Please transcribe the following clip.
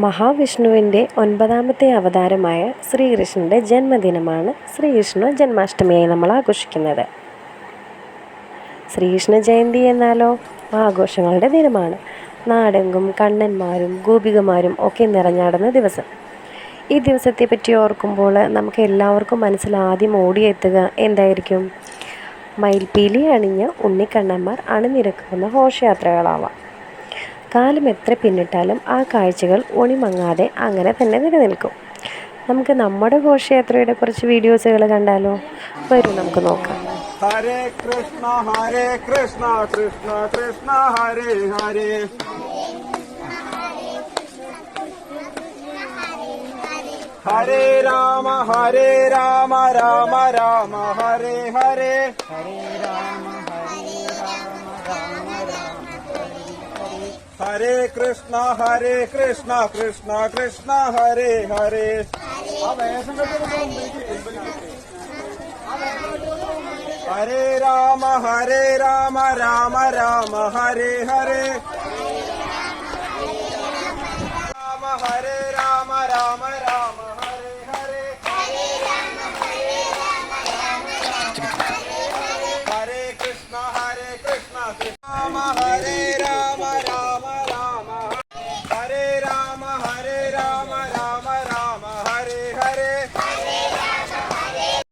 മഹാവിഷ്ണുവിൻ്റെ 9ാമത്തെ അവതാരമായ ശ്രീകൃഷ്ണൻ്റെ ജന്മദിനമാണ് ശ്രീകൃഷ്ണ ജന്മാഷ്ടമിയായി നമ്മൾ ആഘോഷിക്കുന്നത്. ശ്രീകൃഷ്ണ ജയന്തി എന്നാലോ ആഘോഷങ്ങളുടെ ദിനമാണ്. നാടെങ്കും കണ്ണന്മാരും ഗോപികമാരും ഒക്കെ നിറഞ്ഞാടുന്ന ദിവസം. ഈ ദിവസത്തെ പറ്റി ഓർക്കുമ്പോൾ നമുക്ക് എല്ലാവർക്കും മനസ്സിൽ ആദ്യം ഓടിയെത്തുക എന്തായിരിക്കും? മയിൽപ്പീലി അണിഞ്ഞ ഉണ്ണിക്കണ്ണന്മാർ അണിനിരക്കുന്ന ഘോഷയാത്രകളാവാം. കാലം എത്ര പിന്നിട്ടാലും ആ കാഴ്ചകൾ ഒണിമങ്ങാതെ അങ്ങനെ തന്നെ നിലനിൽക്കും. നമുക്ക് നമ്മുടെ ഘോഷയാത്രയുടെ കുറച്ച് വീഡിയോസുകൾ കണ്ടാലോ? വരൂ നമുക്ക് നോക്കാം. ഹരേ കൃഷ്ണ കൃഷ്ണ കൃഷ്ണ ഹരേ ഹരേ, ഹരേ രാമ രാമ രാമ ഹരേ ഹരേ, ഹരേ കൃഷ്ണ കൃഷ്ണ കൃഷ്ണ ഹരേ ഹരേ. ഹരേ രാമ രാമ ഹരേ ഹരേ,